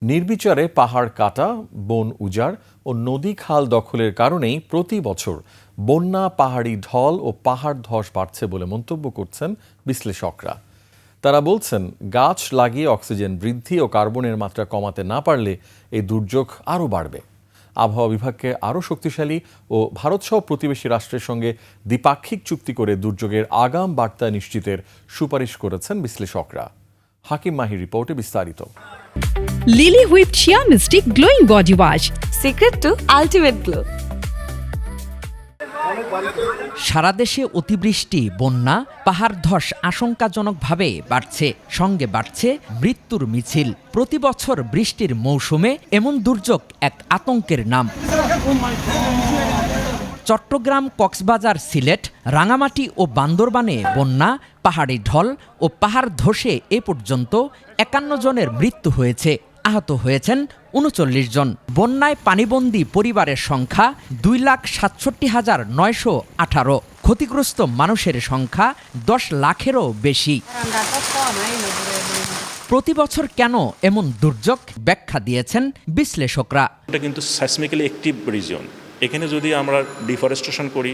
নির্বিচারে পাহাড় কাটা, বন উজাড় ও নদী খাল দখলের কারণেই প্রতি বছর বন্যা, পাহাড়ি ঢল ও পাহাড় ধস বাড়ছে বলে মন্তব্য করছেন বিশ্লেষকরা। তারা বলছেন, গাছ লাগিয়ে অক্সিজেন বৃদ্ধি ও কার্বনের মাত্রা কমাতে না পারলে এই দুর্যোগ আরও বাড়বে। আবহাওয়া বিভাগকে আরও শক্তিশালী ও ভারতসহ প্রতিবেশী রাষ্ট্রের সঙ্গে দ্বিপাক্ষিক চুক্তি করে দুর্যোগের আগাম বার্তা নিশ্চিতের সুপারিশ করেছেন বিশ্লেষকরা। হাকিম মাহির রিপোর্টে বিস্তারিত। Lily whipped shea mystic glowing body wash, secret to ultimate glow. সারা দেশে অতিবৃষ্টি, বন্যা, পাহাড় ধস আশঙ্কাজনকভাবে বাড়ছে, সঙ্গে বাড়ছে মৃত্যুর মিছিল। প্রতি বছর বৃষ্টির মৌসুমে এমন দুর্যোগ এক আতঙ্কের নাম। চট্টগ্রাম, কক্সবাজার, সিলেট, রাঙামাটি ও বান্দরবানে বন্যা, পাহাড়ি ঢল ও পাহাড় ধসে এ পর্যন্ত ৫১ জনের মৃত্যু হয়েছে, আহত হয়েছেন ৩৯ জন। বন্যায় পানিবন্দী পরিবারের সংখ্যা ২,৬৭,৯১৮। ক্ষতিগ্রস্ত মানুষের সংখ্যা ১০ লাখেরও বেশি। প্রতি বছর কেন এমন দুর্যোগ ব্যাখ্যা দিয়েছেন বিশ্লেষকরা। এটা কিন্তু সাইসমিক্যালি অ্যাক্টিভ রিজিয়ন। এখানে যদি আমরা ডিফরেস্টেশন করি,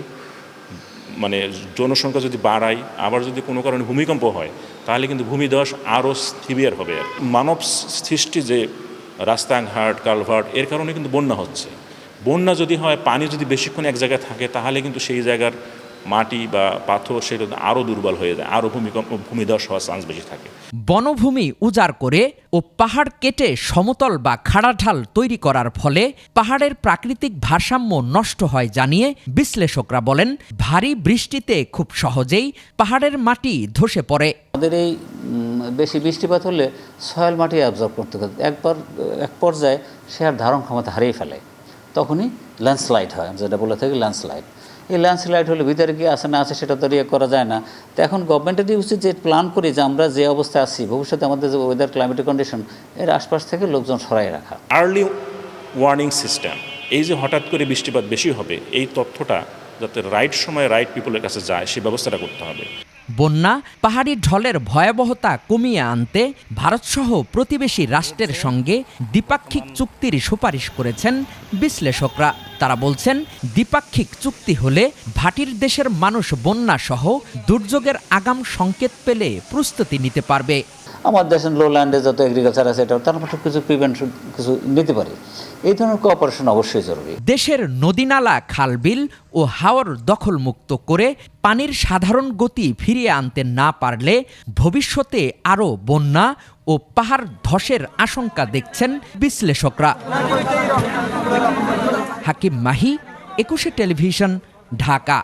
মানে জনসংখ্যা যদি বাড়াই, আবার যদি কোনো কারণে ভূমিকম্প হয়, তাহলে কিন্তু ভূমিধস আরও সিভিয়ার হবে। মানব সৃষ্টি যে রাস্তাঘাট, কালভার্ট, এর কারণে কিন্তু বন্যা হচ্ছে। বন্যা যদি হয়, পানি যদি বেশিক্ষণ এক জায়গায় থাকে, তাহলে কিন্তু সেই জায়গার মাটি বা পাথর সেটা আরও দুর্বল হয়ে যায়, আরও ভূমিধস হওয়ার চান্স বেশি থাকে। বনভূমি উজাড় করে ও পাহাড় কেটে সমতল বা খাড়া ঢাল তৈরি করার ফলে পাহাড়ের প্রাকৃতিক ভারসাম্য নষ্ট হয় জানিয়ে বিশ্লেষকরা বলেন, ভারী বৃষ্টিতে খুব সহজেই পাহাড়ের মাটি ধসে পড়ে। আমাদের এই বেশি বৃষ্টিপাত হলে সয়েল মাটি অ্যাবজর্ব করতে এক পর্যায়ে সে আর ধারণ ক্ষমতা হারিয়ে ফেলে, তখনই ল্যান্ডস্লাইড হয়, যেটা বলে থাকি ল্যান্ডস্লাইড। এই ল্যান্ডস্লাইড হলে ভিতরে কি আছে না আছে সেটা তো করা যায় না। তো এখন গভর্নমেন্টেরই উচিত যে প্ল্যান করি যে আমরা যে অবস্থায় আছি, ভবিষ্যতে আমাদের যে ওয়েদার ক্লাইমেটিক কন্ডিশন, এর আশপাশ থেকে লোকজন সরাই রাখা। আর্লি ওয়ার্নিং সিস্টেম, এই যে হঠাৎ করে বৃষ্টিপাত বেশি হবে, এই তথ্যটা যাতে রাইট সময়ে রাইট পিপলের কাছে যায়, সেই ব্যবস্থাটা করতে হবে। বন্যা, পাহাড়ি ঢলের ভয়াবহতা কমিয়ে আনতে ভারতসহ প্রতিবেশী রাষ্ট্রের সঙ্গে দ্বিপাক্ষিক চুক্তির সুপারিশ করেছেন বিশ্লেষকরা। তারা বলছেন, দ্বিপাক্ষিক চুক্তি হলে ভাটির দেশের মানুষ বন্যাসহ দুর্যোগের আগাম সংকেত পেলে প্রস্তুতি নিতে পারবে। আমার দেশের লোল্যান্ডে যত এগ্রিকালচার আছে, এটা তার মধ্যে কিছু প্রিভেনশন কিছু নিতে পারে। এই ধরনের কোঅপারেশন অবশ্যই জরুরি। দেশের নদীনালা, খালবিল ও হাওর দখলমুক্ত করে পানির সাধারণ গতি ফিরিয়ে আনতে না পারলে ভবিষ্যতে আরও বন্যা ও পাহাড় ধসের আশঙ্কা দেখছেন বিশ্লেষকরা। হাকিম মাহি, ২১ টেলিভিশন, ঢাকা।